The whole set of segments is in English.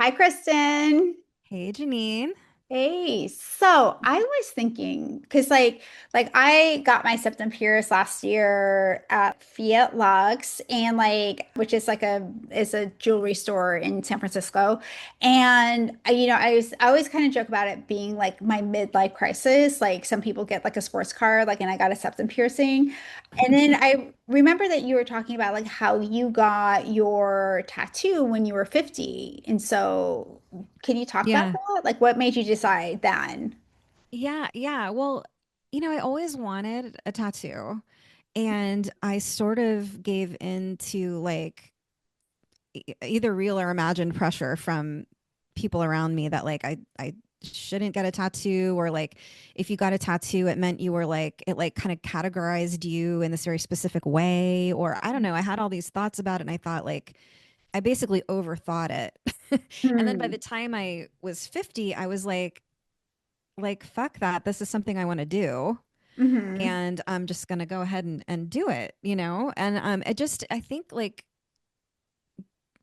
Hi, Kristen. Hey, Janine. Hey, so I was thinking, because like I got my septum pierced last year at Fiat Lux, and which is a jewelry store in San Francisco, and I always kind of joke about it being like my midlife crisis. Like some people get like a sports car, and I got a septum piercing, and then I remember that you were talking about like how you got your tattoo when you were 50, and so. Can you talk about Yeah. that? Like, what made you decide then? Yeah. Well, I always wanted a tattoo, and I sort of gave in to like either real or imagined pressure from people around me that I shouldn't get a tattoo, or like if you got a tattoo it meant you were like it like kind of categorized you in this very specific way, or I don't know. I had all these thoughts about it, and I thought like I basically overthought it. And then by Hmm. the time I was 50, I was like fuck that, this is something I want to do, Hmm. and I'm just gonna go ahead and do it. And I think like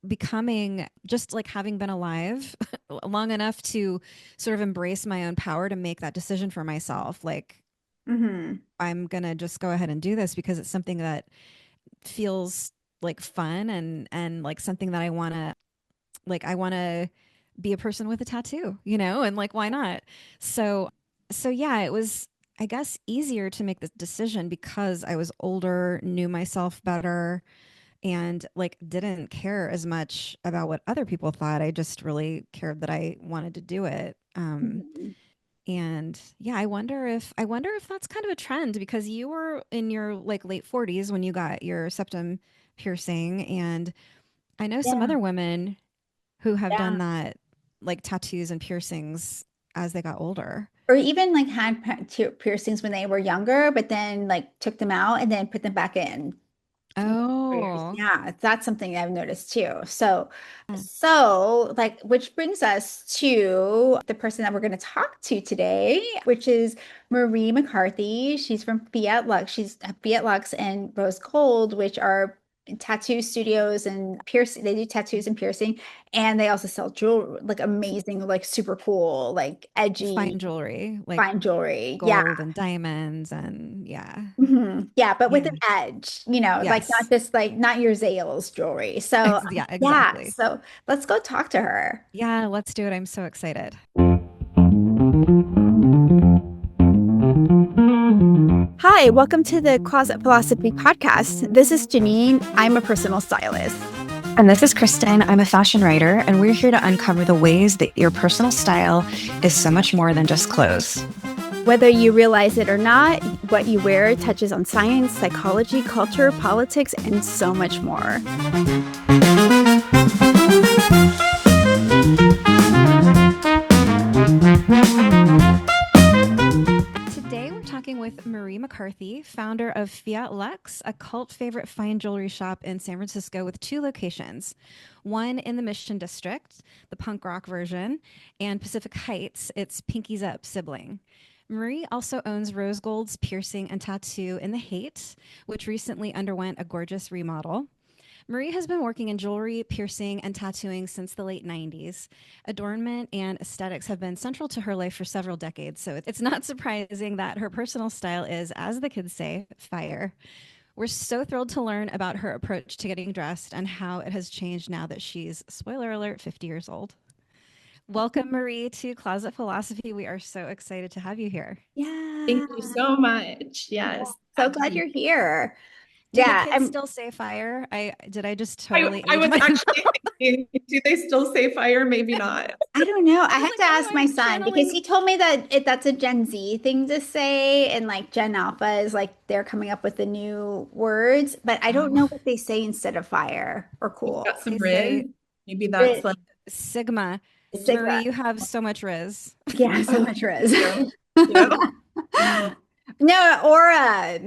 becoming just like having been alive long enough to sort of embrace my own power to make that decision for myself, like Hmm. I'm gonna just go ahead and do this because it's something that feels like fun, and like something that I want to be a person with a tattoo, and like why not? So yeah, it was, I guess, easier to make this decision because I was older, knew myself better, and like didn't care as much about what other people thought. I just really cared that I wanted to do it. Hmm. And yeah, I wonder if that's kind of a trend because you were in your like late 40s when you got your septum piercing, and I know some Yeah. other women who have done Yeah. that, like tattoos and piercings as they got older. Or even like had piercings when they were younger, but then like took them out and then put them back in. Oh, Yeah, that's something I've noticed too. So like, which brings us to the person that we're going to talk to today, which is Marie McCarthy. She's from Fiat Lux. She's at Fiat Lux and Rose Gold, which are tattoo studios and piercing. They do tattoos and piercing, and they also sell jewelry, like amazing, like super cool, like edgy, fine jewelry, like fine jewelry. Yeah. gold and diamonds, and yeah. Yeah, but with Yeah. an edge, like not Yes. just like not your Zales jewelry. So, Yeah, yeah, exactly. so let's go talk to her. Yeah, let's do it. I'm so excited. Hi, welcome to the Closet Philosophy Podcast. This is Jennine. I'm a personal stylist. And this is Kristen. I'm a fashion writer, and we're here to uncover the ways that your personal style is so much more than just clothes. Whether you realize it or not, what you wear touches on science, psychology, culture, politics, and so much more. Today, we're talking with Marie McCarthy, founder of Fiat Lux, a cult favorite fine jewelry shop in San Francisco with two locations, one in the Mission District, the punk rock version, and Pacific Heights, its Pinkies Up sibling. Marie also owns Rose Gold's Piercing and Tattoo in the Haight, which recently underwent a gorgeous remodel. Marie has been working in jewelry, piercing, and tattooing since the late 90s. Adornment and aesthetics have been central to her life for several decades, so it's not surprising that her personal style is, as the kids say, fire. We're so thrilled to learn about her approach to getting dressed and how it has changed now that she's, spoiler alert, 50 years old. Welcome, Marie, to Closet Philosophy. We are so excited to have you here. Yeah. Thank you so much. Yeah. Yes, So happy to glad be you're here. Do the Yeah, kids still say fire? I just here. totally I age was myself? actually thinking, do they still say fire? Maybe not. I don't know. I I was have like, to oh, ask my I'm son because channeling. he told me that that's a Gen Z thing to say, and like Gen Alpha is like they're coming up with the new words, but I don't Oh, know what they say instead of fire or You've got cool. some they Riz. say Maybe that's Ri- like Sigma. Marie, Sigma. you have so much Riz. Yeah, so oh, much thank Riz. you. Yeah. Oh, No, aura.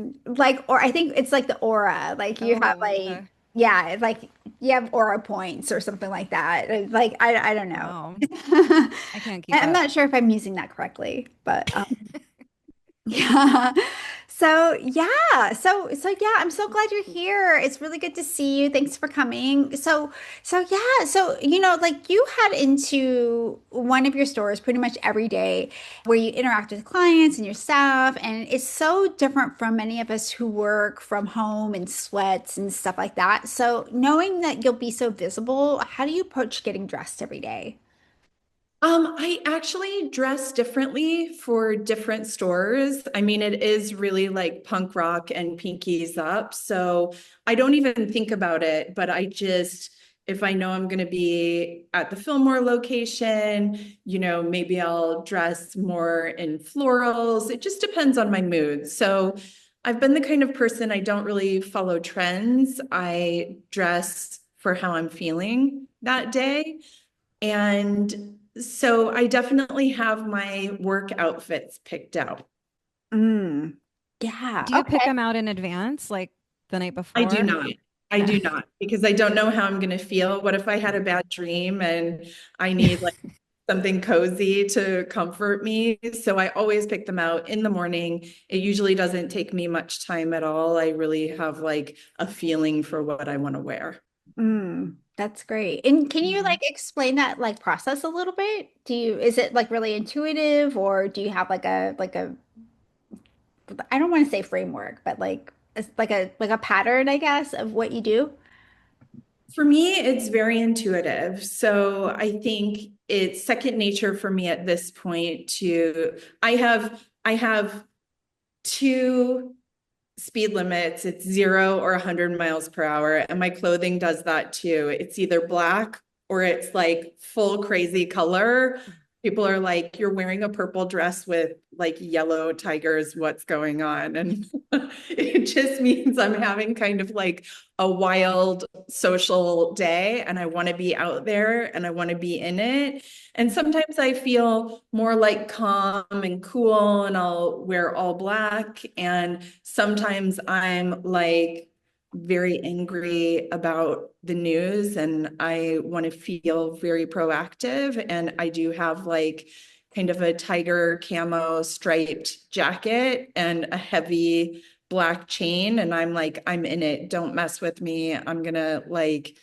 Or I think it's like the aura. Like you have Oh, yeah, like you have aura points or something like that. Like I don't know. wow. I can't keep I'm up. not sure if I'm using that correctly, but yeah. So I'm so glad you're here. It's really good to see you. Thanks for coming. Like you head into one of your stores pretty much every day where you interact with clients and your staff, and it's so different from many of us who work from home in sweats and stuff like that. So knowing that you'll be so visible, how do you approach getting dressed every day? I actually dress differently for different stores. I mean, it is really like punk rock and pinkies up. So I don't even think about it, but if I know I'm going to be at the Fillmore location, maybe I'll dress more in florals. It just depends on my mood. So I've been the kind of person, I don't really follow trends. I dress for how I'm feeling that day. And so I definitely have my work outfits picked out. Mm, yeah. Do you pick them out in advance, like the night I do before? not. I do not because I don't know how I'm going to feel. What if I had a bad dream and I need like something cozy to comfort me? So I always pick them out in the morning. It usually doesn't take me much time at all. I really have like a feeling for what I want to wear. That's great. And can you like explain that like process a little bit? Is it like really intuitive or do you have like a I don't want to say framework, but like it's like a pattern, I guess, of what you do? For me, it's very intuitive. So I think it's second nature for me at this point to I have two speed limits. It's 0 or 100 miles per hour. And my clothing does that too. It's either black or it's like full crazy color. People are like, you're wearing a purple dress with like yellow tigers. What's going on? And it just means I'm having kind of like a wild social day and I want to be out there and I want to be in it. And sometimes I feel more like calm and cool and I'll wear all black. And sometimes I'm like very angry about the news and I want to feel very proactive. And I do have like kind of a tiger camo striped jacket and a heavy black chain. And I'm like, I'm in it. Don't mess with me. I'm going to like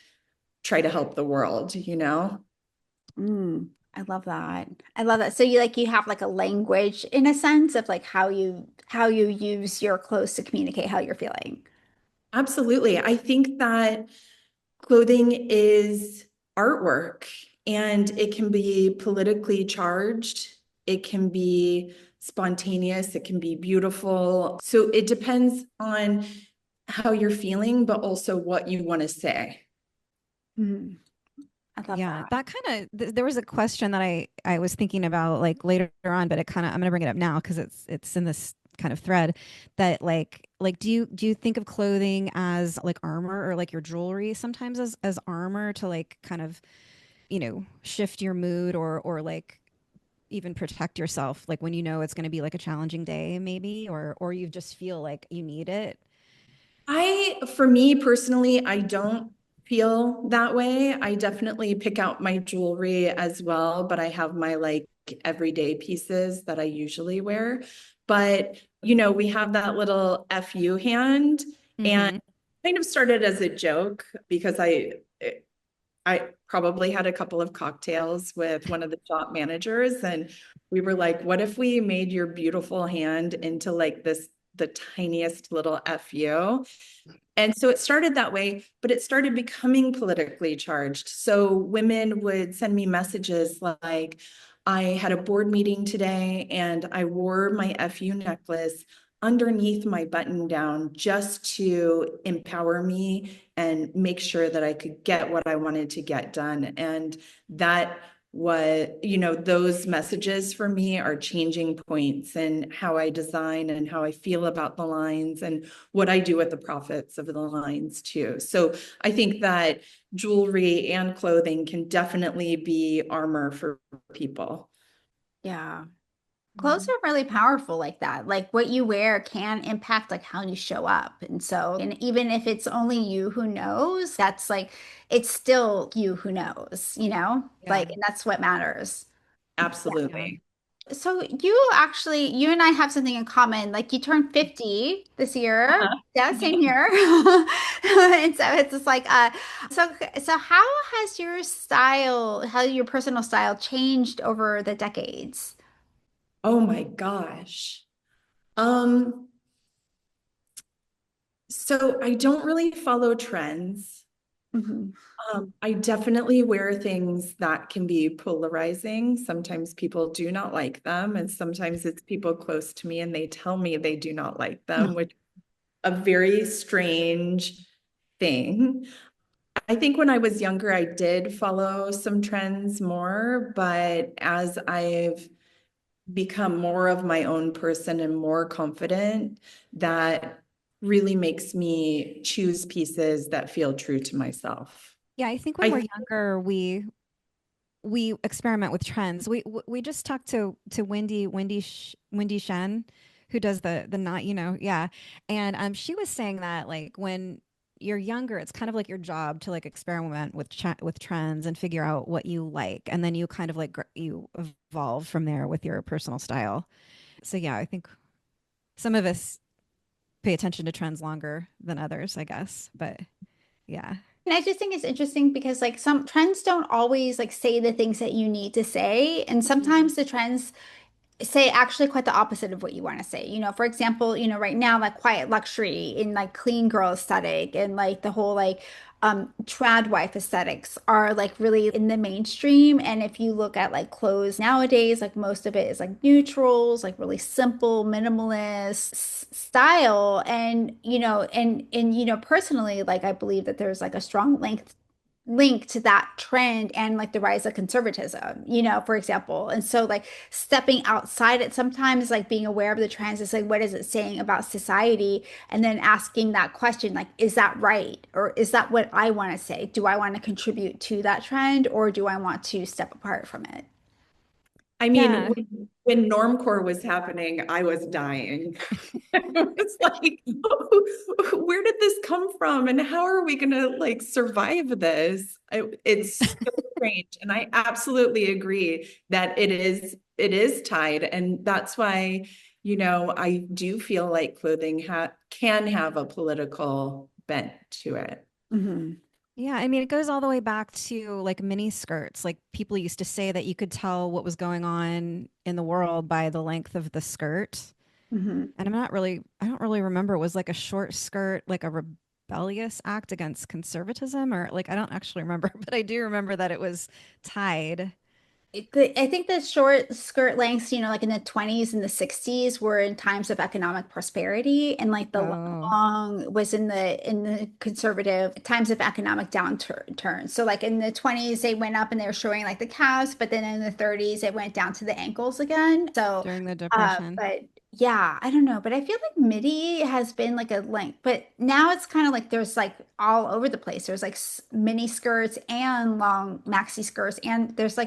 try to help the world? I love that. I love that. So you have like a language in a sense of like how you use your clothes to communicate how you're feeling. Absolutely. I think that clothing is artwork and it can be politically charged. It can be spontaneous. It can be beautiful. So it depends on how you're feeling, but also what you want to say. Mm, I love Yeah, that. that kind of there was a question that I was thinking about like later on, but it kind of I'm gonna bring it up now because it's in this kind of thread that like do you think of clothing as like armor or like your jewelry sometimes as armor to like kind of shift your mood or like even protect yourself like when you know it's going to be like a challenging day maybe or you just feel like you need it. For me personally, I don't feel that way. I definitely pick out my jewelry as well, but I have my like everyday pieces that I usually wear. But, we have that little FU hand and Mm-hmm. kind of started as a joke because I probably had a couple of cocktails with one of the shop managers and we were like, what if we made your beautiful hand into like the tiniest little FU? And so it started that way, but it started becoming politically charged. So women would send me messages like, I had a board meeting today and I wore my FU necklace underneath my button down just to empower me and make sure that I could get what I wanted to get done. And that those messages for me are changing points in how I design and how I feel about the lines and what I do with the profits of the lines too. So I think that jewelry and clothing can definitely be armor for people. Yeah. Clothes are really powerful like that. Like what you wear can impact like how you show up. And even if it's only you who knows, that's like it's still you who knows, you know? Yeah. Like and that's what matters. Yeah. Absolutely. So you and I have something in common. Like you turned 50 this year. Uh-huh. Yeah, same here. And so it's just like so so how has how your personal style changed over the decades? Oh my gosh. Um, so I don't really follow trends. Hmm. I definitely wear things that can be polarizing. Sometimes people do not like them, and sometimes it's people close to me and they tell me they do not like them, which is a very strange thing. I think when I was younger, I did follow some trends more, but as I've become more of my own person and more confident, that really makes me choose pieces that feel true to myself. Yeah, I think when we're I younger, we experiment with trends. We just talked to Wendy Shen, who does the not, yeah. And she was saying that like when you're younger, it's kind of like your job to like experiment with trends and figure out what you like, and then you kind of like you evolve from there with your personal style. So yeah, I think some of us pay attention to trends longer than others, I guess. But yeah. And I just think it's interesting because like some trends don't always like say the things that you need to say. And sometimes the trends say actually quite the opposite of what you want to say. For example, right now, like quiet luxury in like clean girl aesthetic and like the whole like trad wife aesthetics are like really in the mainstream. And if you look at like clothes nowadays, like most of it is like neutrals, like really simple, minimalist style. And personally, like I believe that there's like a strong link to that trend and like the rise of conservatism, for example. And so like stepping outside it sometimes like being aware of the trends is like what is it saying about society and then asking that question like is that right or is that what I want to say? Do I want to contribute to that trend or do I want to step apart from it? I mean, Yeah. when normcore was happening, I was dying. It was like, where did this come from? And how are we going to like survive this? It's so strange. And I absolutely agree that it is tied. And that's why, I do feel like clothing can have a political bent to it. Hmm. Yeah, I mean, it goes all the way back to like mini skirts. Like people used to say that you could tell what was going on in the world by the length of the skirt. Hmm. And I don't really remember. Was like a short skirt like a rebellious act against conservatism or like I don't actually remember, but I do remember that it was tied. I think the short skirt lengths, like in the 20s and the 60s were in times of economic prosperity and like the Oh, long was in the conservative times of economic downturn. So like in the 20s they went up and they were showing like the calves, but then in the 30s it went down to the ankles again. So during the depression. but yeah, I don't know, but I feel like midi has been like a length, but now it's kind of like there's like all over the place. There's like mini skirts and long maxi skirts, and there's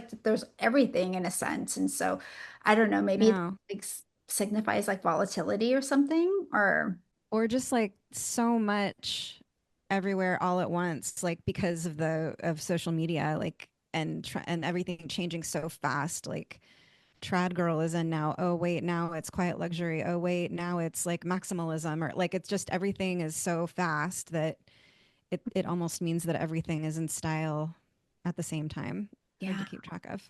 everything in a sense. And so I don't know, maybe it No. like signifies like volatility or something, or Or just like so much everywhere all at once, like because of the of social media, like and everything changing so fast, like trad girl is in now. Oh wait, now it's quiet luxury. Oh wait, now it's like maximalism or like it's just everything is so fast that it almost means that everything is in style at the same time. Hard to yeah. keep track of.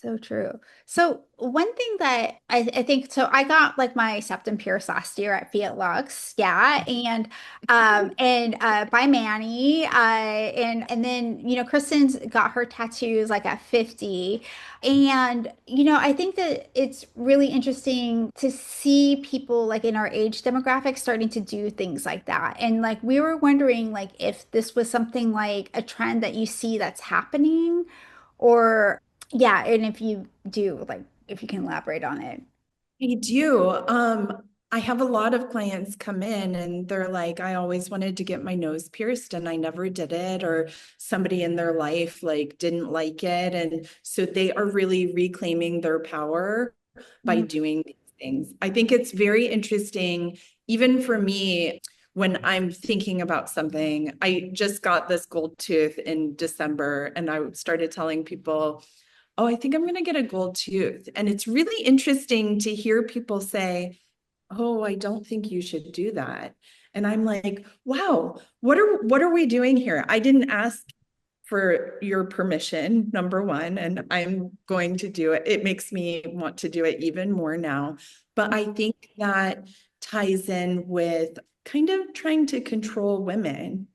So true. So one thing that I think so I got like my septum pierced last year at Fiat Lux. Yeah. And by Manny. And then Kristen's got her tattoos like at 50. And I think that it's really interesting to see people like in our age demographic starting to do things like that. And like we were wondering like if this was something like a trend that you see that's happening or yeah, and if you do, like, if you can elaborate on it. I do. I have a lot of clients come in and they're like, I always wanted to get my nose pierced and I never did it, or somebody in their life like didn't like it. And so they are really reclaiming their power by Mhm. doing these things. I think it's very interesting, even for me, when I'm thinking about something. I just got this gold tooth in December and I started telling people, oh, I think I'm going to get a gold tooth. And it's really interesting to hear people say, oh, I don't think you should do that. And I'm like, wow, what are we doing here? I didn't ask for your permission, number one, and I'm going to do it. It makes me want to do it even more now. But I think that ties in with kind of trying to control women.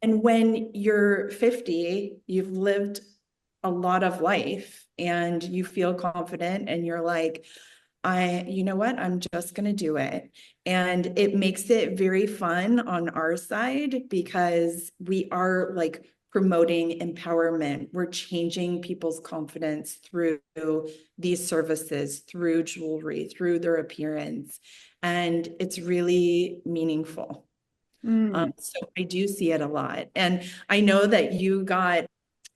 And when you're 50, you've lived a lot of life and you feel confident and you're like, you know what, I'm just going to do it. And it makes it very fun on our side because we are like promoting empowerment. We're changing people's confidence through these services, through jewelry, through their appearance. And it's really meaningful. So I do see it a lot. And I know that you got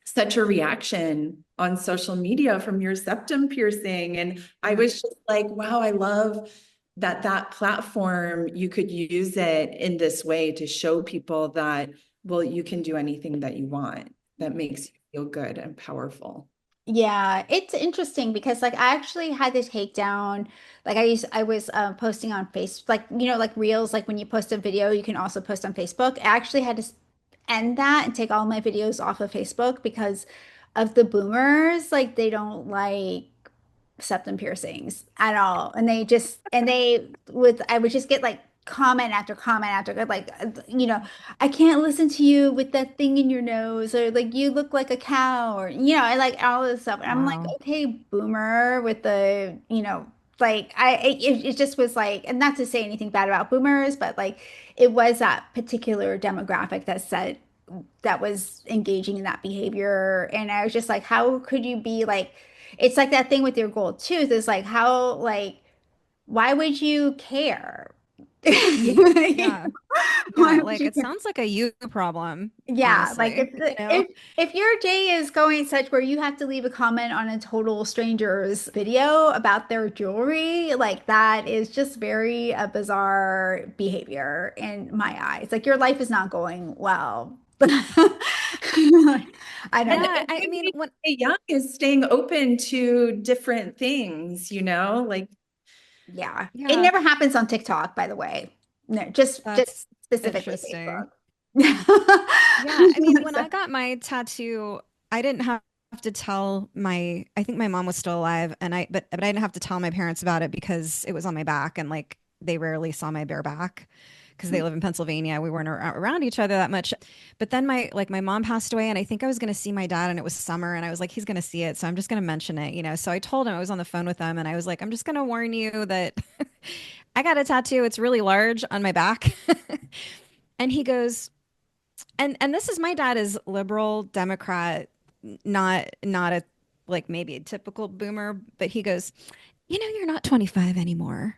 such a reaction on social media from your septum piercing. And I was just like, wow, I love that platform, you could use it in this way to show people that, well, you can do anything that you want that makes you feel good and powerful. Yeah, it's interesting because like I actually had to take down like I was posting on Facebook like like Reels like when you post a video you can also post on Facebook. I actually had to end that and take all my videos off of Facebook because of the boomers like they don't like septum piercings at all. And they would I would just get like comment after like I can't listen to you with that thing in your nose or like you look like a cow or I like all this stuff. And I'm like, Wow. okay, boomer with the, like it just was like, and not to say anything bad about boomers, but like it was that particular demographic that was engaging in that behavior. And I was just like, how could you be like, it's like that thing with your gold tooth is like, how, like, why would you care? Yeah. Why Yeah. would Like you it care? sounds like a you problem, Yeah, like honestly. You know? if your day is going such where you have to leave a comment on a total stranger's video about their jewelry, like that is just very bizarre behavior in my eyes. Like your life is not going well. I don't know. Yeah. And I when mean, we when, stay young is staying open to different things, like Yeah. It yeah, never happens on TikTok, by the way. No, just that's specifically interesting. Facebook. Yeah, I mean, when So, I got my tattoo, I didn't have to tell I think my mom was still alive and but I didn't have to tell my parents about it because it was on my back and like they rarely saw my bare back because they live in Pennsylvania. We weren't around each other that much. But then my mom passed away and I think I was going to see my dad and it was summer and I was like he's going to see it, so I'm just going to mention it. So I told him I was on the phone with him and I was like I'm just going to warn you that I got a tattoo. It's really large on my back. And he goes, and this is my dad is liberal Democrat, not a like maybe a typical boomer, but he goes, you're not 25 anymore.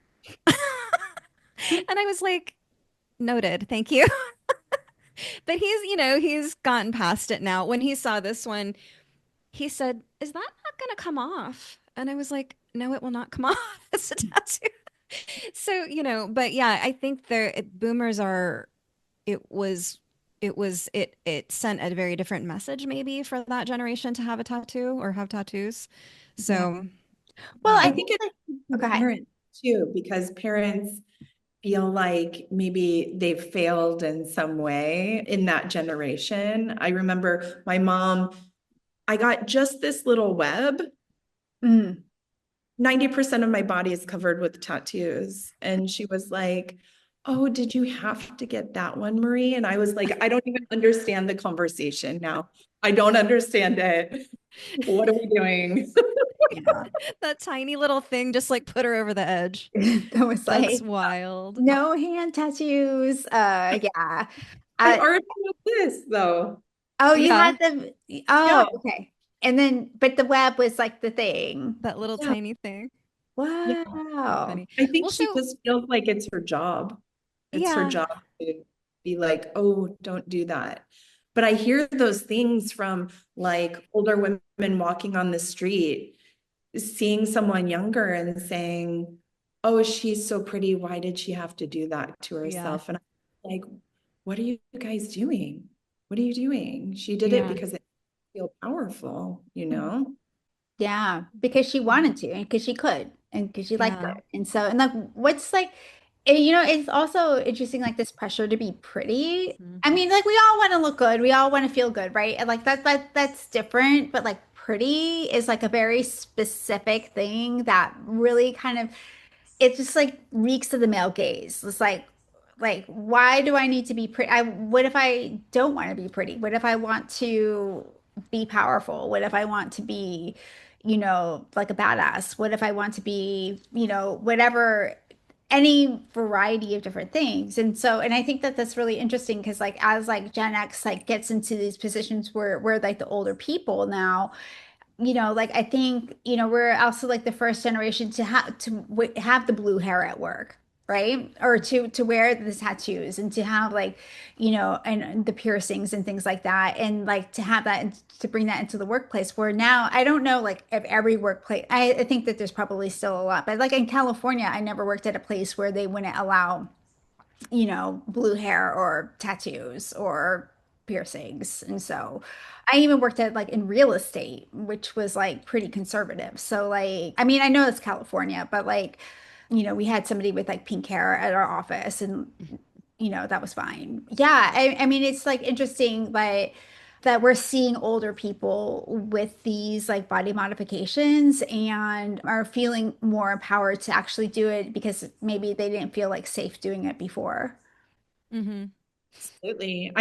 And I was like, noted, thank you. But he's gotten past it now. When he saw this one, he said, "Is that not going to come off?" And I was like, "No, it will not come off. It's a tattoo." So, but yeah, I think boomers are it was it sent a very different message maybe for that generation to have a tattoo or have tattoos. yeah. So, Well, yeah. I I think think it's like, for okay. parents too, because parents feel like maybe they've failed in some way in that generation. I remember my mom, I got just this little web. Mm. 90% of my body is covered with tattoos. And she was like, oh, did you have to get that one, Marie? And I was like, I don't even understand the conversation now. I don't understand it. What are we doing? Yeah. That tiny little thing just like put her over the edge. That was That's like wild. no hand tattoos. Yeah. I Uh, already know this though. oh, you Yeah, had the Yeah. oh, okay. And then but the web was like the thing. that little Yeah. tiny thing. Yeah. That's Wow. funny. I think Well, she so just feels like it's her job. It's her yeah, job to be like, oh, don't do that. But I hear those things from like older women walking on the street, seeing someone younger and saying, oh, she's so pretty. Why did she have to do that to yeah, herself? And I'm like, what are you guys doing? What are you doing? She did it yeah. because it feels powerful, you know? Yeah, because she wanted to and because she could and because she liked Yeah. it. And so, and like, what's like, it's also interesting, like this pressure to be pretty. Mhm. I mean, like we all want to look good. We all want to feel good, right? And like that's different, but like pretty is like a very specific thing that really kind of it just like reeks of the male gaze. It's like why do I need to be pretty? What if I don't want to be pretty? What if I want to be powerful? What if I want to be, like a badass? What if I want to be, whatever, any variety of different things. And so, and I think that that's really interesting because like as like Gen X like gets into these positions where we're like the older people now, like I think, we're also like the first generation to have the blue hair at work, right? Or to wear the tattoos and to have like, and the piercings and things like that. And like to have that and to bring that into the workplace where now I don't know like if every workplace, I think that there's probably still a lot, but like in California, I never worked at a place where they wouldn't allow blue hair or tattoos or piercings. And so I even worked at like in real estate, which was like pretty conservative. So like, I mean, I know it's California, but like, we had somebody with like pink hair at our office and that was fine. Yeah, I mean, it's like interesting, but that we're seeing older people with these like body modifications and are feeling more empowered to actually do it because maybe they didn't feel like safe doing it before. Hmm. Absolutely.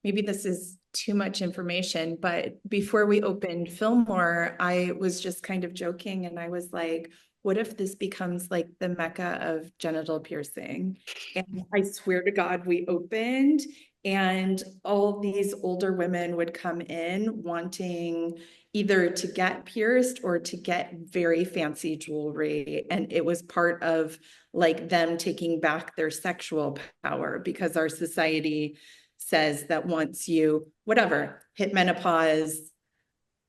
Maybe this is too much information, but before we opened Fillmore, I was just kind of joking and I was like, what if this becomes like the mecca of genital piercing? And I swear to God, we opened and all these older women would come in wanting either to get pierced or to get very fancy jewelry. And it was part of like them taking back their sexual power because our society says that once you, whatever, hit menopause,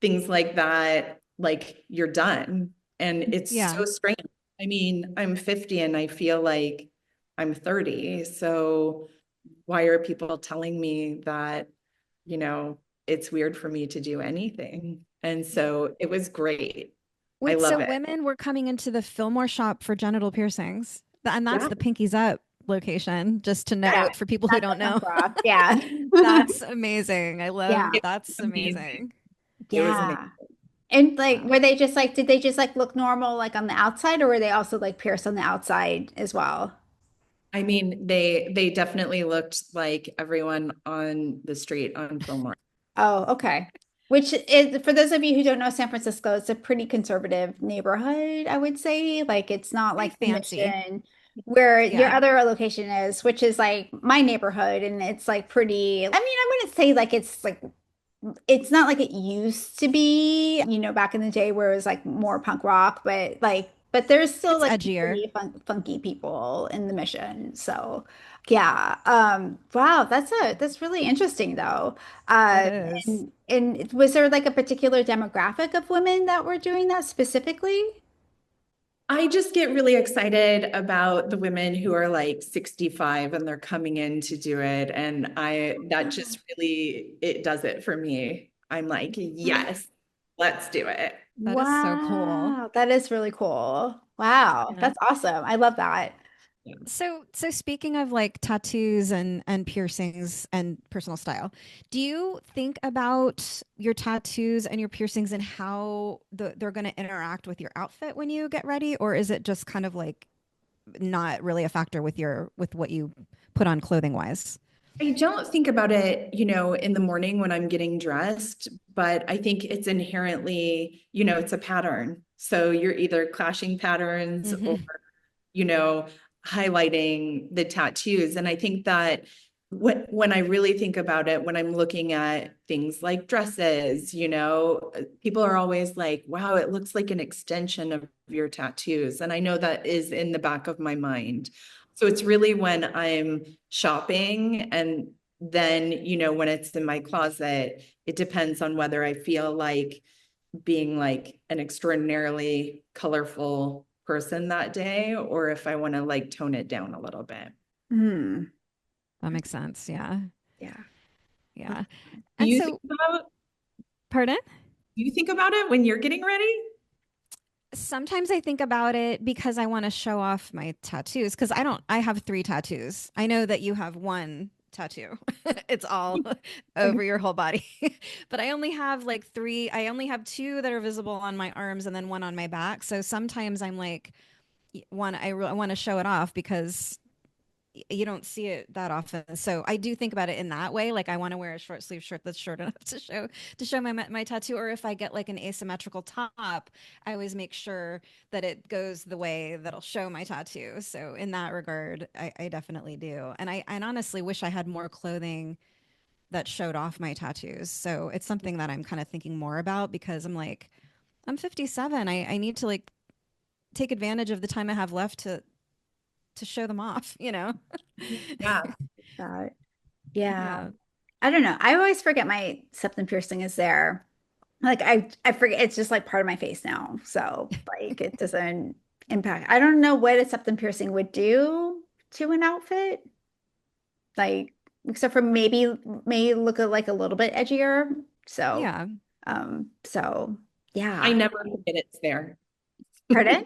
things like that, like you're done. And it's Yeah. so strange. I mean, I'm 50 and I feel like I'm 30. So why are people telling me that, you know, it's weird for me to do anything? And so it was great. I Wait, so love it. women were coming into the Fillmore shop for genital piercings. And that's Yeah. the Pinkies Up location, just to Yeah, note for people who that's don't the punk know. rock. Yeah. That's amazing. I love Yeah. It that's was amazing. amazing. It was amazing. Yeah. And like, Wow. were they just like, did they just like look normal like on the outside or were they also like pierced on the outside as well? I mean, they definitely looked like everyone on the street on Fillmore. Oh, okay. Which is, for those of you who don't know San Francisco, it's a pretty conservative neighborhood, I would say. Like, it's not Pretty like the fancy. Mission where your Yeah. other location is, which is like my neighborhood. And it's like pretty, I mean, I wouldn't say like it's not like it used to be, back in the day where it was like more punk rock, but there's still It's like edgier. pretty funky people in the Mission. So, yeah. Wow, that's really interesting though. It Uh, is. and was there like a particular demographic of women that were doing that specifically? I just get really excited about the women who are like 65 and they're coming in to do it. And that just really, it does it for me. I'm like, yes, let's do it. That is so cool. Wow, that is really cool. Wow, Yeah. that's awesome. I love that. Yeah. So speaking of like tattoos and piercings and personal style, do you think about your tattoos and your piercings and how they're going to interact with your outfit when you get ready, or is it just kind of like not really a factor with with what you put on clothing wise? I don't think about it, you know, in the morning when I'm getting dressed, but I think it's inherently, you know, it's a pattern. So you're either clashing patterns or, Hmm. you know, highlighting the tattoos. And I think that when I really think about it, when I'm looking at things like dresses, you know, people are always like, wow, it looks like an extension of your tattoos. And I know that is in the back of my mind. So it's really when I'm shopping and then, you know, when it's in my closet, it depends on whether I feel like being like an extraordinarily colorful person that day or if I want to like tone it down a little bit. Hmm. That makes sense. Yeah. Yeah. Yeah. Do And you think so, about pardon? you think about it when you're getting ready? Sometimes I think about it because I want to show off my tattoos because I have 3 tattoos. I know that you have 1 tattoo. It's all over your whole body. But I only have like 3. I only have 2 that are visible on my arms and then 1 on my back. So sometimes I'm like, I want to show it off because you don't see it that often. So I do think about it in that way. Like I want to wear a short sleeve shirt that's short enough to show my tattoo. Or if I get like an asymmetrical top, I always make sure that it goes the way that'll show my tattoo. So in that regard, I definitely do. And I honestly wish I had more clothing that showed off my tattoos. So it's something that I'm kind of thinking more about because I'm like, I'm 57. I need to like take advantage of the time I have left to show them off, you know? Yeah. That. Yeah. Yeah. I don't know. I always forget my septum piercing is there. Like I forget it's just like part of my face now. So like it doesn't impact. I don't know what a septum piercing would do to an outfit. Like except for maybe look like a little bit edgier. So Yeah. so I yeah. never forget it's there. Pardon?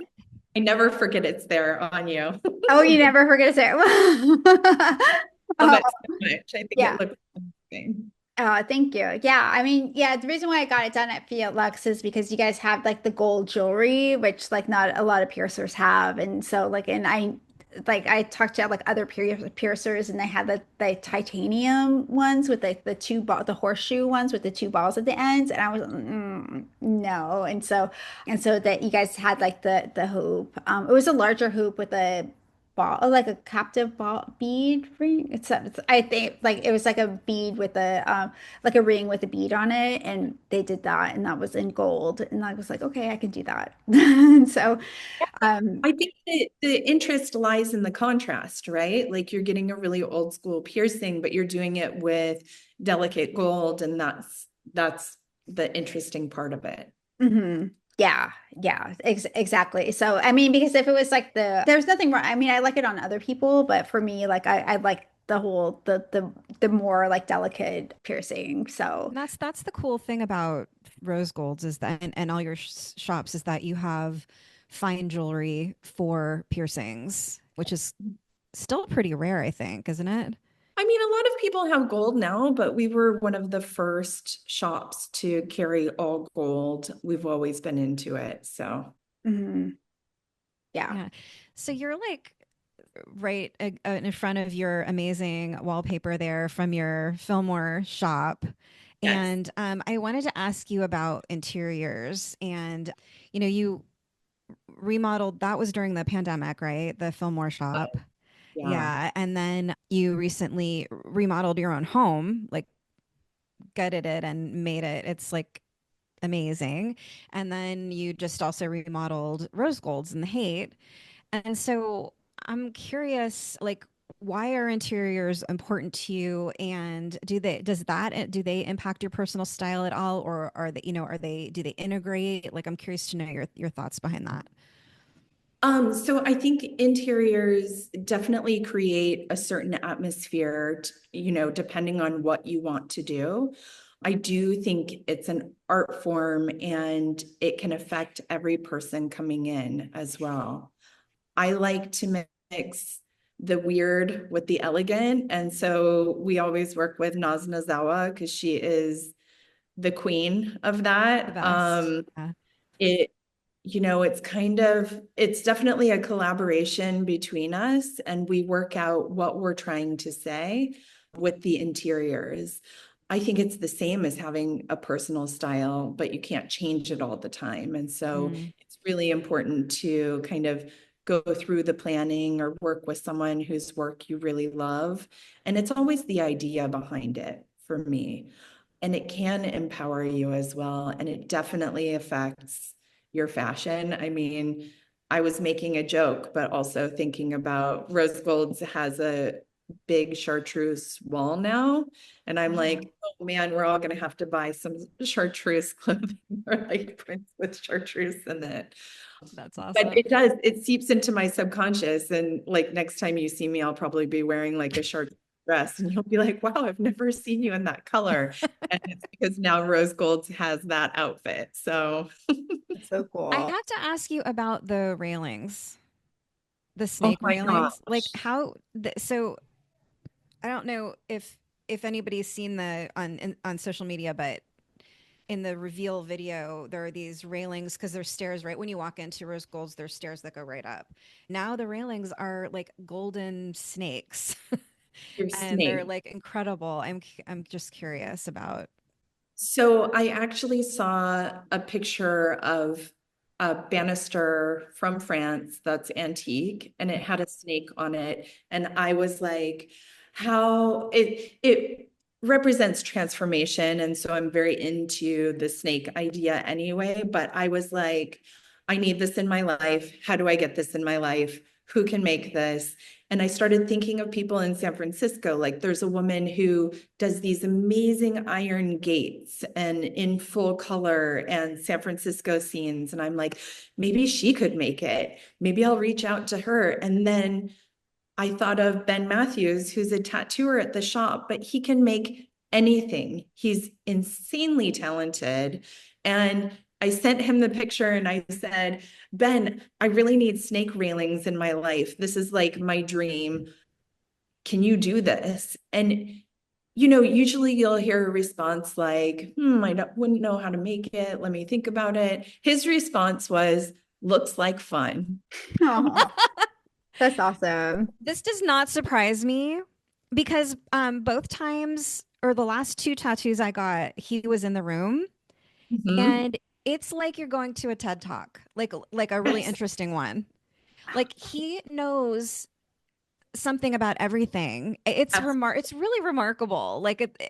I never forget it's there on you. Oh, you never forget to say it. Love Oh, it so much. I think it yeah. looks amazing. Oh, thank you. Yeah, I mean, yeah, the reason why I got it done at Fiat Lux is because you guys have like the gold jewelry, which like not a lot of piercers have. And so like and I talked to like other piercers and they had the titanium ones with like the horseshoe ones with the 2 balls at the ends and I was no. And so that you guys had like the hoop. It was a larger hoop with a ball, like a captive ball bead ring. I think like it was like a bead with a like a ring with a bead on it, and they did that, and that was in gold, and I was like, okay, I can do that. And so, um, I think that the interest lies in the contrast, right? Like you're getting a really old school piercing, but you're doing it with delicate gold, and that's the interesting part of it. mhm. Yeah, yeah, exactly. So, I mean, because if it was like there's nothing wrong. I mean, I like it on other people, but for me, like I like the whole the more like delicate piercing. So. And that's the cool thing about rose golds is that and all your shops is that you have fine jewelry for piercings, which is still pretty rare, I think, isn't it? I mean, a lot of people have gold now, but we were one of the first shops to carry all gold. We've always been into it. So, Mhm. Yeah. Yeah. So you're like right in front of your amazing wallpaper there from your Fillmore shop. yes. And I wanted to ask you about interiors. And, you remodeled, that was during the pandemic, right? The Fillmore shop. Yeah. Yeah. And then you recently remodeled your own home, like gutted it and made it. It's like amazing. And then you just also remodeled Rose Golds in the Haight. And so I'm curious, like, why are interiors important to you? And do they impact your personal style at all? Or do they integrate? Like, I'm curious to know your thoughts behind that. So I think interiors definitely create a certain atmosphere, depending on what you want to do. I do think it's an art form and it can affect every person coming in as well. I like to mix the weird with the elegant. And so we always work with Naz Nazawa because she is the queen of The that. best. Yeah. It, it's definitely a collaboration between us, and we work out what we're trying to say with the interiors. I think it's the same as having a personal style, but you can't change it all the time. And so Mm. it's really important to kind of go through the planning or work with someone whose work you really love. And it's always the idea behind it for me. And it can empower you as well. And it definitely affects your fashion. I mean, I was making a joke, but also thinking about Rose Gold's has a big chartreuse wall now. And I'm Yeah, like, oh man, we're all going to have to buy some chartreuse clothing or like prints with chartreuse in it. that's But awesome. it seeps into my subconscious. And like next time you see me, I'll probably be wearing like a chartreuse dress, and you'll be like, wow, I've never seen you in that color. And it's because now Rose Gold has that outfit. So, That's so I cool. have to ask you about the railings, the oh snake my railings. Like gosh. how so I don't know if anybody's seen the on social media, but in the reveal video, there are these railings because there's stairs right when you walk into Rose Gold's. There's stairs that go right up. Now the railings are like golden snakes, Your and they're snake. like incredible. I'm just curious about. So I actually saw a picture of a banister from France that's antique, and it had a snake on it. And I was like, how it represents transformation. And so I'm very into the snake idea anyway. But I was like, I need this in my life. How do I get this in my life? Who can make this? And I started thinking of people in San Francisco. Like there's a woman who does these amazing iron gates and in full color and San Francisco scenes. And I'm like, maybe she could make it. Maybe I'll reach out to her. And then I thought of Ben Matthews, who's a tattooer at the shop, but he can make anything. He's insanely talented. And I sent him the picture and I said, Ben, I really need snake railings in my life. This is like my dream. Can you do this? And usually you'll hear a response like, wouldn't know how to make it. Let me think about it. His response was, looks like fun. Oh, that's awesome. This does not surprise me because both times or the last two tattoos I got, he was in the room, Mhm. and it's like you're going to a TED Talk, like a really Yes. interesting one. Like he knows something about everything. Yes. It's really remarkable.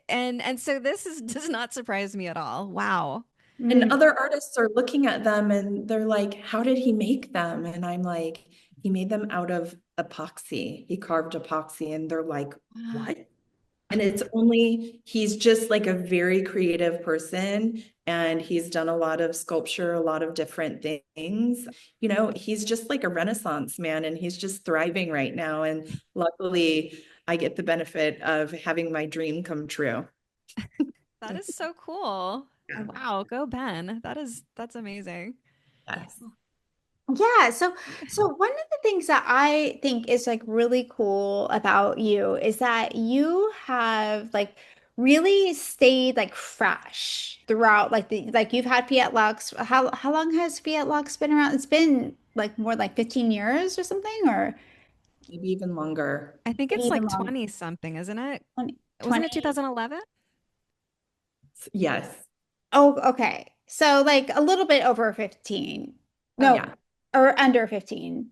And so this is does not surprise me at all. Wow. And Mm. other artists are looking at them and they're like, how did he make them? And I'm like, he made them out of epoxy. He carved epoxy. And they're like, what? And he's just like a very creative person. And he's done a lot of sculpture, a lot of different things. He's just like a Renaissance man and he's just thriving right now. And luckily, I get the benefit of having my dream come true. That is so cool. Yeah. Wow, go Ben. That's amazing. Yes. Yeah, so one of the things that I think is like really cool about you is that you have like really stayed like fresh throughout like you've had Fiat Lux. How long has Fiat Lux been around? It's been like more like 15 years or something, or Maybe even longer. I think maybe it's even like longer. 20 something, isn't it? 20, Wasn't 20. it 2011? Yes. Oh, okay. So like a little bit over 15. Oh, No, yeah. or under 15.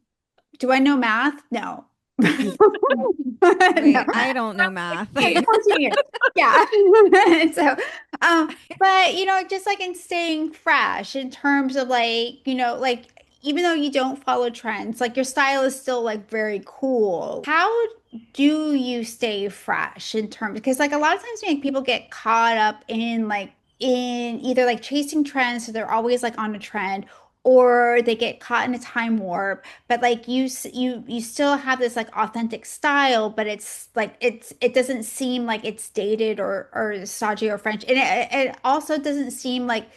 Do I know math? No. You- No. Wait, I don't know math. 14 years. Yeah. So, but just like in staying fresh in terms of like, like even though you don't follow trends, like your style is still like very cool. How do you stay fresh in terms because like a lot of times like people get caught up in like in either like chasing trends, so they're always like on a trend, or they get caught in a time warp, but like you still have this like authentic style, but it's like it doesn't seem like it's dated or stodgy or French, and it also doesn't seem like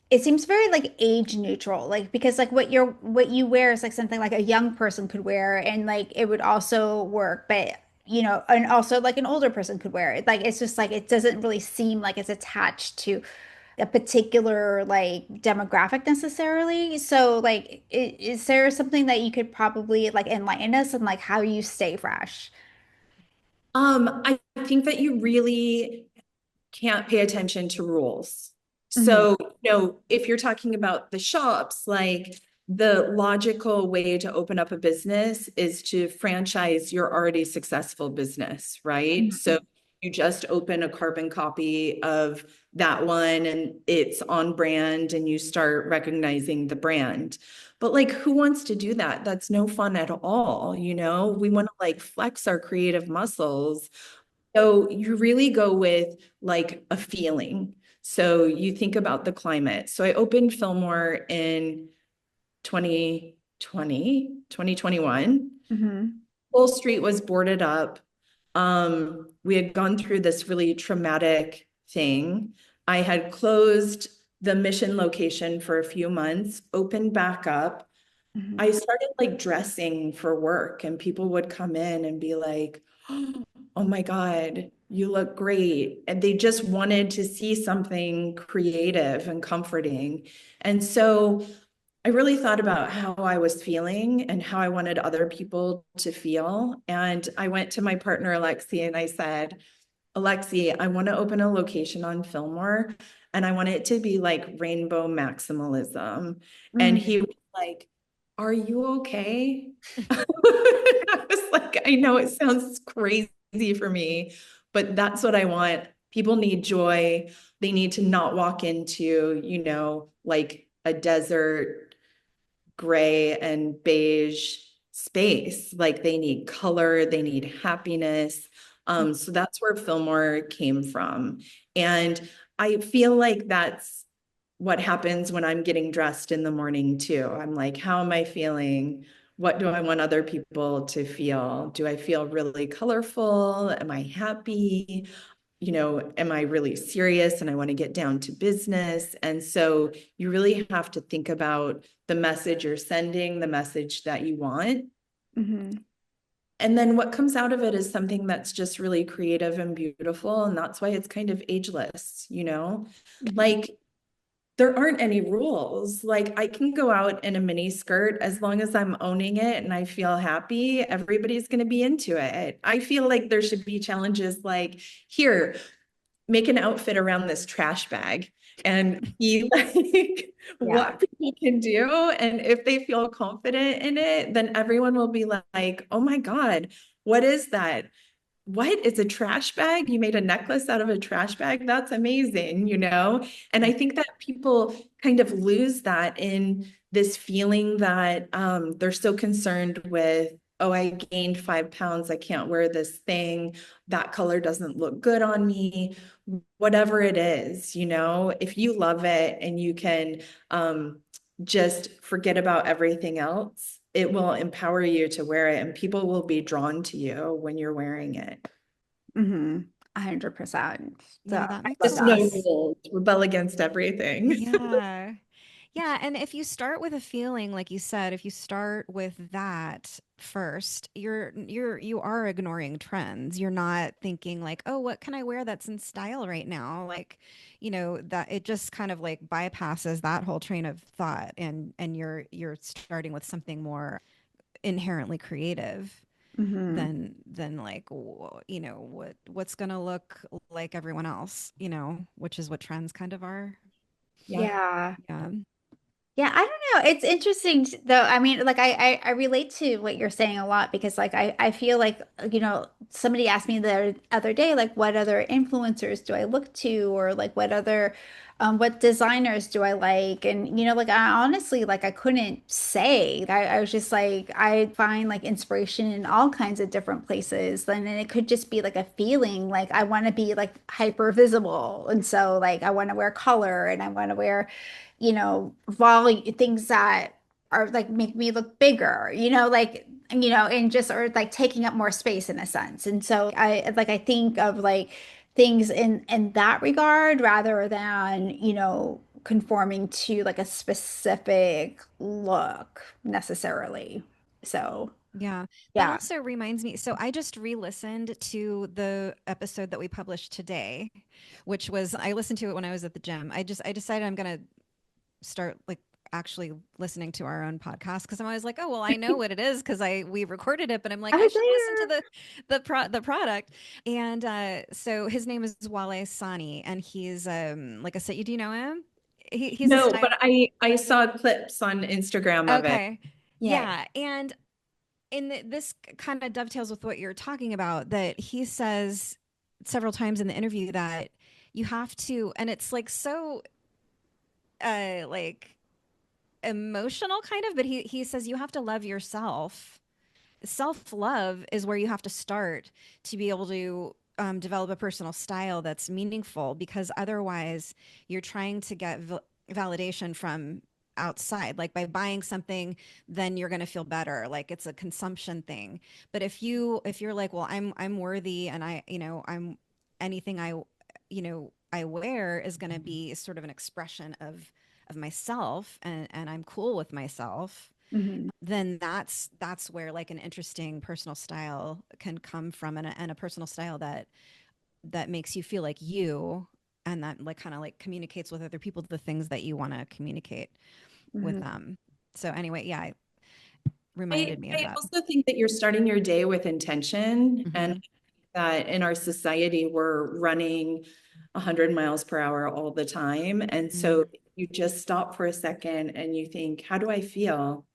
it seems very like age neutral, like because like what you wear is like something like a young person could wear and like it would also work, but and also like an older person could wear it. Like it's just like it doesn't really seem like it's attached to a particular like demographic necessarily. So like is there something that you could probably like enlighten us on like how you stay fresh? I think that you really can't pay attention to rules. Hmm. So, if you're talking about the shops, like the logical way to open up a business is to franchise your already successful business, right? So you just open a carbon copy of that one and it's on brand and you start recognizing the brand. But like, who wants to do that? That's no fun at all. We want to like flex our creative muscles. So you really go with like a feeling. So you think about the climate. So I opened Fillmore in 2020, 2021. Hmm. Whole street was boarded up. We had gone through this really traumatic thing. I had closed the Mission location for a few months, opened back up. Mhm. I started like dressing for work, and people would come in and be like, "Oh my God, you look great." And they just wanted to see something creative and comforting. And so I really thought about how I was feeling and how I wanted other people to feel. And I went to my partner, Alexi, and I said, Alexi, I want to open a location on Fillmore, and I want it to be like rainbow maximalism. And he was like, "Are you okay?" I was like, I know it sounds crazy for me, but that's what I want. People need joy. They need to not walk into, like a desert gray and beige space. Like they need color, they need happiness. So that's where Fillmore came from. And I feel like that's what happens when I'm getting dressed in the morning too. I'm like, how am I feeling? What do I want other people to feel? Do I feel really colorful? Am I happy? Am I really serious and I want to get down to business? And so you really have to think about the message you're sending, the message that you want. Mm-hmm. And then what comes out of it is something that's just really creative and beautiful. And that's why it's kind of ageless. Mm-hmm. Like there aren't any rules. Like I can go out in a mini skirt as long as I'm owning it and I feel happy, everybody's going to be into it. I feel like there should be challenges like, here, make an outfit around this trash bag and see like Yeah. what people can do. And if they feel confident in it, then everyone will be like, oh my God, what is that? What? It's a trash bag? You made a necklace out of a trash bag? That's amazing. And I think that people kind of lose that in this feeling that they're so concerned with, oh, I gained 5 pounds. I can't wear this thing. That color doesn't look good on me. Whatever it is, if you love it and you can just forget about everything else, it will empower you to wear it and people will be drawn to you when you're wearing it. Mm-hmm. 100%. So Yeah, that I makes love Just no that. sense. rules, rebel against everything. Yeah. Yeah, and if you start with a feeling, like you said, if you start with that first, you are ignoring trends. You're not thinking like, "Oh, what can I wear that's in style right now?" Like, that it just kind of like bypasses that whole train of thought and you're starting with something more inherently creative Mm-hmm. than like what's going to look like everyone else, which is what trends kind of are. Yeah. Yeah. Yeah. Yeah, I don't know. It's interesting though. I mean, like I relate to what you're saying a lot because like I feel like, somebody asked me the other day, like what other influencers do I look to or like what designers do I like? And like I honestly like I couldn't say. I was just like I find like inspiration in all kinds of different places. And then it could just be like a feeling like I want to be like hyper visible. And so like I want to wear color and I want to wear volume things that are like make me look bigger, like and just or like taking up more space in a sense. And so I think of like things in that regard rather than, conforming to like a specific look necessarily. So, Yeah, that yeah. also reminds me. So I just re-listened to the episode that we published today, which was I listened to it when I was at the gym. I decided I'm gonna start like actually listening to our own podcast because I'm always like, oh well, I know what it is because we recorded it, but I'm like, I I was should listen to there. the product. And so his name is Wale Sani, and he's like I said, do you know him? He's a No, style. but I saw clips on Instagram of it. Okay. Yeah. Yeah, and this kind of dovetails with what you're talking about that he says several times in the interview that you have to, and it's like so like emotional kind of, but he says you have to love yourself. Self-love is where you have to start to be able to develop a personal style that's meaningful because otherwise you're trying to get validation from outside. Like by buying something, then you're going to feel better. Like it's a consumption thing. But if you're like, well, I'm worthy and I'm anything I wear is going to be sort of an expression of myself and I'm cool with myself, Mhm. then that's where like an interesting personal style can come from, and a personal style that makes you feel like you, and that like kind of like communicates with other people the things that you want to communicate with Mhm. them. So anyway, yeah, it I, reminded me of I that. also think that you're starting your day with intention, and Hmm. that in our society, we're running 100 miles per hour all the time. And so Mm. you just stop for a second and you think, how do I feel?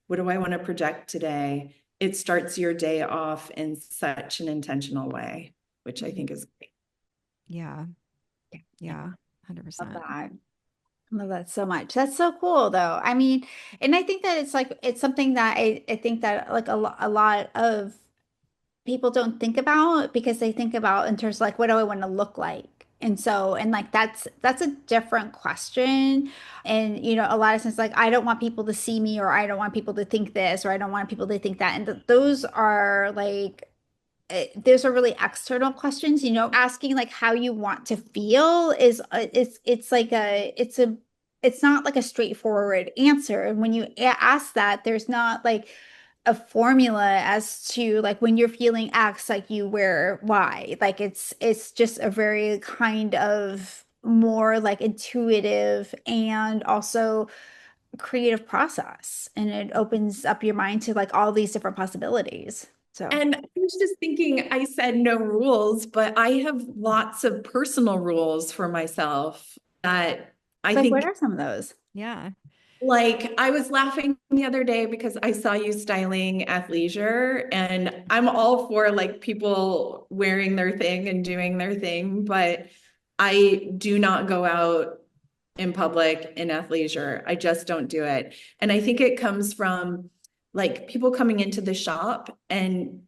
What do I want to project today? It starts your day off in such an intentional way, which I Mhm. think is great. Yeah, Yeah, yeah, love 100%. that. Love that so much. That's so cool though. I mean, and I think that it's like it's something that I think that like a lot of people don't think about because they think about in terms of like what do I want to look like? And so and like that's a different question. And a lot of times like I don't want people to see me or I don't want people to think this or I don't want people to think that. And those are like those are really external questions, asking like how you want to feel is it's like it's not like a straightforward answer. And when you ask that, there's not like a formula as to like when you're feeling X, like you wear Y. Like it's just a very kind of more like intuitive and also creative process. And it opens up your mind to like all these different possibilities. So And I was just thinking, I said no rules, but I have lots of personal rules for myself that I like, what think, are some of those? Yeah. like, I was laughing the other day because I saw you styling athleisure, and I'm all for like people wearing their thing and doing their thing, but I do not go out in public in athleisure. I just don't do it. And I think it comes from like people coming into the shop, and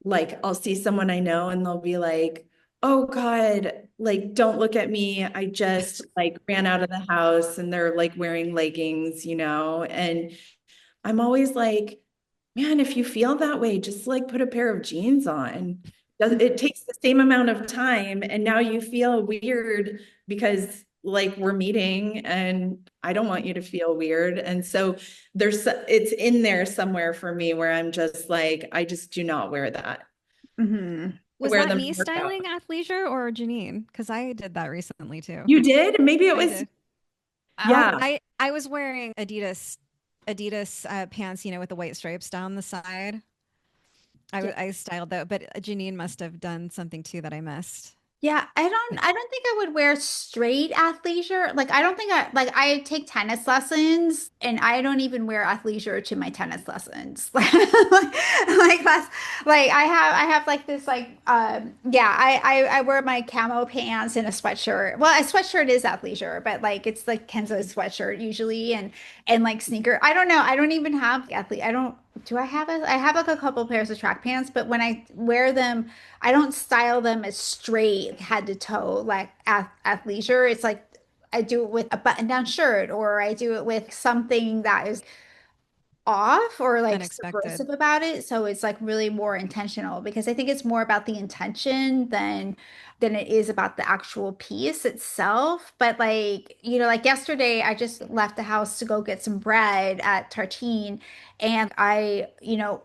like I'll see someone I know and they'll be like, "Oh God, like don't look at me. I just like ran out of the house," and they're like wearing leggings, and I'm always like, man, if you feel that way, just like put a pair of jeans on. It takes the same amount of time, and now you feel weird because like we're meeting, and I don't want you to feel weird. And so it's in there somewhere for me where I'm just like, I just do not wear that. Hmm. I Was wear that them me to work out. styling athleisure or Janine? Because I did that recently too. You did? Maybe it I was, did. yeah. I was wearing Adidas pants, with the white stripes down the side. I styled that, but Janine must have done something too that I missed. Yeah, I don't think I would wear straight athleisure. Like I don't think I take tennis lessons and I don't even wear athleisure to my tennis lessons. Like that's like I have like this like yeah, I wear my camo pants and a sweatshirt. Well, a sweatshirt is athleisure, but like it's like Kenzo sweatshirt usually and like sneaker. I don't know. I don't even have athlete. I don't do I have a I have like a couple pairs of track pants, but when I wear them I don't style them as straight head to toe like athleisure. It's like I do it with a button-down shirt or I do it with something that is off or like Unexpected. subversive about it. So it's like really more intentional because I think it's more about the intention than it is about the actual piece itself. But like, like yesterday I just left the house to go get some bread at Tartine and I,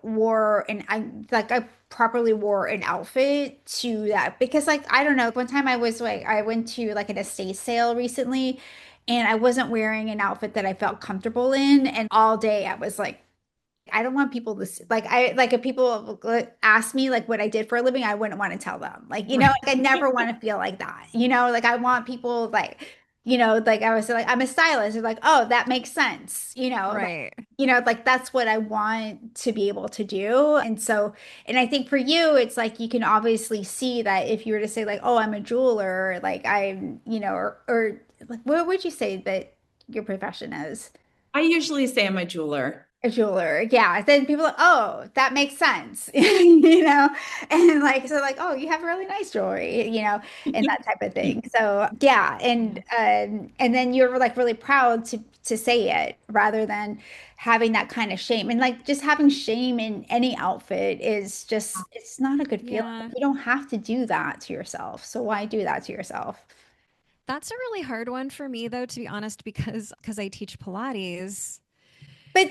wore and I properly wore an outfit to that because like I don't know, one time I went to like an estate sale recently and I wasn't wearing an outfit that I felt comfortable in. And all day I was like, I don't want people to see, like if people ask me like what I did for a living, I wouldn't want to tell them. Like, Right. like I never want to feel like that. Like I want people like, like I was like, I'm a stylist. They're like, oh, that makes sense. Right. Like that's what I want to be able to do. And so, and I think for you, it's like you can obviously see that if you were to say like, oh, I'm a jeweler, like I'm, or like what would you say that your profession is? I usually say I'm a jeweler. a jeweler. Yeah. Then people are like, oh, that makes sense. You know? And like, so like, oh, you have really nice jewelry, and that type of thing. So yeah. Yeah. And then you're like really proud to say it rather than having that kind of shame. And like just having shame in any outfit is just, it's not a good feeling. Yeah. You don't have to do that to yourself. So why do that to yourself? That's a really hard one for me though, to be honest, because I teach Pilates.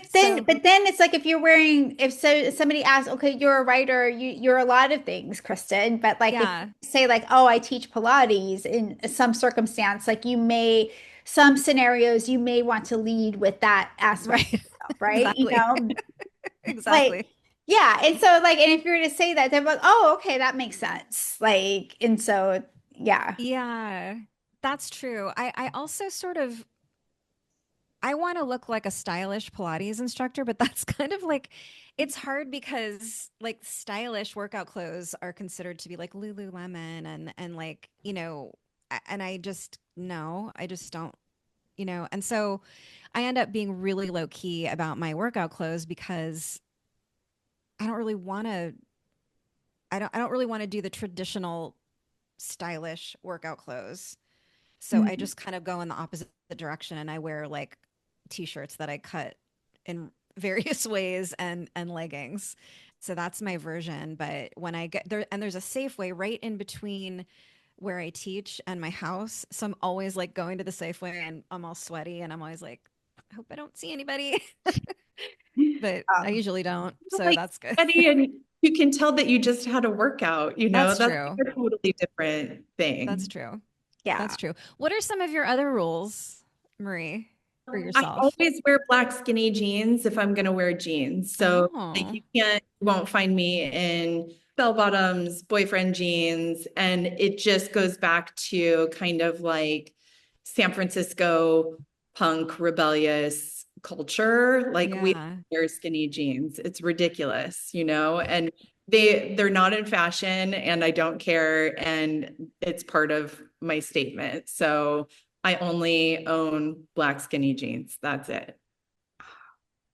So But then it's like if you're wearing, if somebody asks, okay, you're a writer, you're a lot of things, Kristen, but like if yeah, you say like, oh, I teach Pilates in some circumstance, like some scenarios you may want to lead with that aspect of right. yourself, right? Exactly. Like, Exactly. yeah. And so like, and if you were to say that, they're like, oh, okay, that makes sense. Like, and so, yeah. Yeah. That's true. I also sort of I want to look like a stylish Pilates instructor, but that's kind of like it's hard because like stylish workout clothes are considered to be like Lululemon and like, and I just no, I just don't, And so I end up being really low key about my workout clothes because I don't really want to I don't really want to do the traditional stylish workout clothes. So I Mhm. just kind of go in the opposite direction and I wear like t-shirts that I cut in various ways and leggings. So that's my version. But when I get there, and there's a Safeway right in between where I teach and my house. So I'm always like going to the Safeway and I'm all sweaty and I'm always like, I hope I don't see anybody. But I Um, usually don't. So Like that's good. sweaty and you can tell that you just had a workout, That's that's true. like a totally different That's thing. true. yeah. That's true. What are some of your other rules, Marie, for I yourself? always wear black skinny jeans if I'm gonna wear jeans. So like Oh, you won't find me in bell bottoms, boyfriend jeans, and it just goes back to kind of like San Francisco punk rebellious culture. Like we yeah. wear skinny jeans. It's ridiculous, and they're not in fashion and I don't care and it's part of my statement. So I only own black skinny jeans. That's it.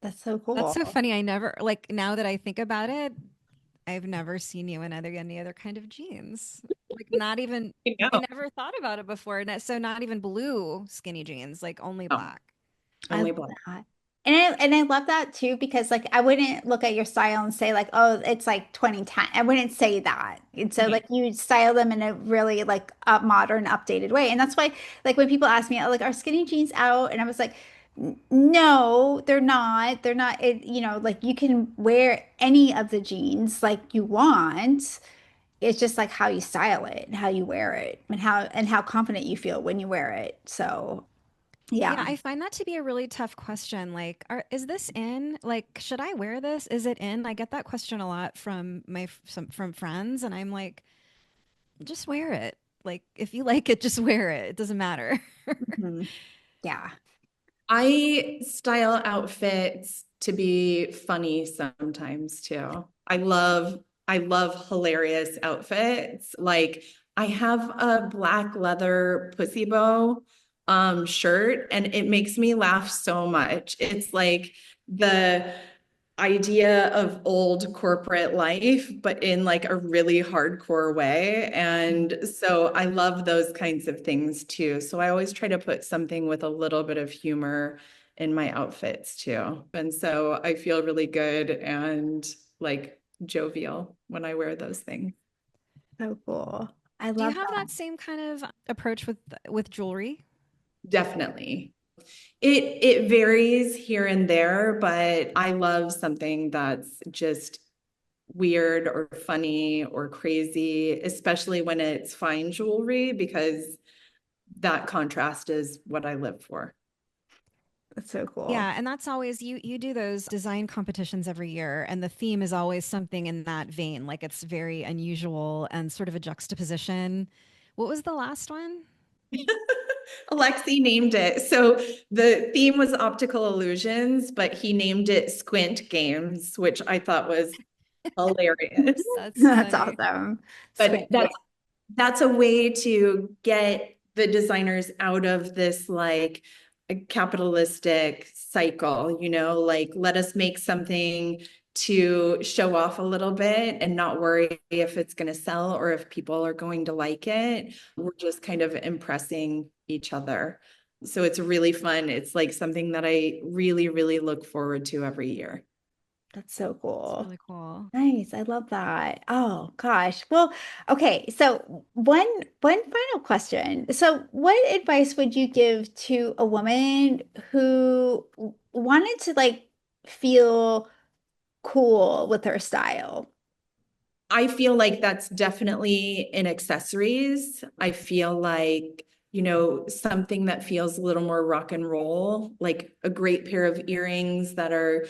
That's so That's cool. so funny. I never like now that I think about it, I've never seen you in any other kind of jeans. Like not even You I know, never thought about it before. So not even blue skinny jeans, like only no, black. I love only black. that. And I love that too because like I wouldn't look at your style and say like, oh, it's like 2010. I wouldn't say that. And so like you style them in a really like modern, updated way. And that's why like when people ask me, oh, like, are skinny jeans out? And I was like, No, they're not. They're not like you can wear any of the jeans like you want. It's just like how you style it and how you wear it and how confident you feel when you wear it. So Yeah, yeah. I find that to be a really tough question. Like, is this in? Like, should I wear this? Is it in? I get that question a lot from from friends, and I'm like, just wear it. Like, if you like it, just wear it. It doesn't matter. Mhm. Yeah. I style outfits to be funny sometimes too. I love hilarious outfits. Like I have a black leather pussy bow shirt and it makes me laugh so much. It's like the idea of old corporate life, but in like a really hardcore way. And so I love those kinds of things too. So I always try to put something with a little bit of humor in my outfits too. And so I feel really good and like jovial when I wear those things. So cool. I Do you love have that. that same kind of approach with jewelry? Definitely. It varies here and there, but I love something that's just weird or funny or crazy, especially when it's fine jewelry, because that contrast is what I live for. That's so cool. Yeah, and that's always you do those design competitions every year and the theme is always something in that vein, like it's very unusual and sort of a juxtaposition. What was the last one? Alexi named it. So the theme was optical illusions, but he named it Squint Games, which I thought was hilarious. That's That's funny. awesome. But Squid game. that's a way to get the designers out of this like capitalistic cycle, like let us make something to show off a little bit and not worry if it's going to sell or if people are going to like it. We're just kind of impressing each other. So it's really fun. It's like something that I really, really look forward to every year. That's so It's cool. really cool. Nice. I love that. Oh gosh. Well, okay. So one final question. So what advice would you give to a woman who wanted to like feel cool with her style? I feel like that's definitely in accessories. I feel like, something that feels a little more rock and roll, like a great pair of earrings that are,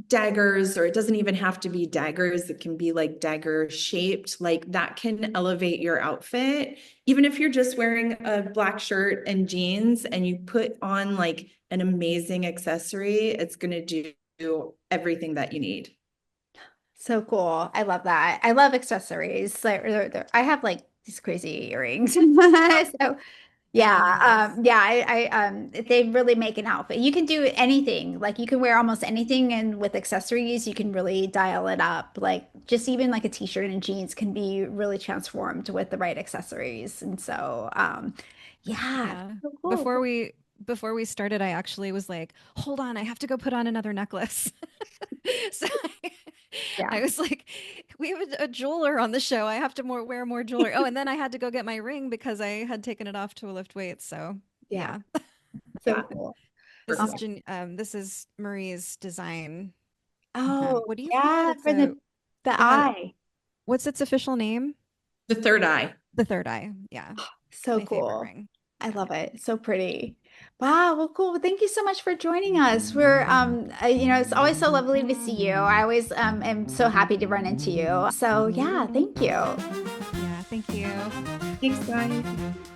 daggers, or it doesn't even have to be daggers. It can be like dagger shaped, like that can elevate your outfit. Even if you're just wearing a black shirt and jeans and you put on like an amazing accessory, it's going to do everything that you need. So cool. I love that. I love accessories. Like I have like these crazy earrings. So yeah, Nice. yeah, they really make an outfit. You can do anything. Like you can wear almost anything, and with accessories, you can really dial it up. Like just even like a t-shirt and jeans can be really transformed with the right accessories. And so, yeah, Yeah. so cool. Before we before we started, I actually was like, hold on, I have to go put on another necklace. So I Yeah, was like, we have a jeweler on the show. I have to wear more jewelry. Oh, and then I had to go get my ring because I had taken it off to lift weights. So yeah, yeah. so Yeah. cool. Perfect. This is Marie's design. Oh, What do you call it? yeah, It's for a the it has eye. what's its official name? The third eye. The third eye. Yeah. So My favorite cool. ring. I Yeah. love it. So pretty. Wow. Well, cool. Well, thank you so much for joining us. We're, it's always so lovely to see you. I always, am so happy to run into you. So yeah, thank you. Yeah, thank you. Thanks, guys.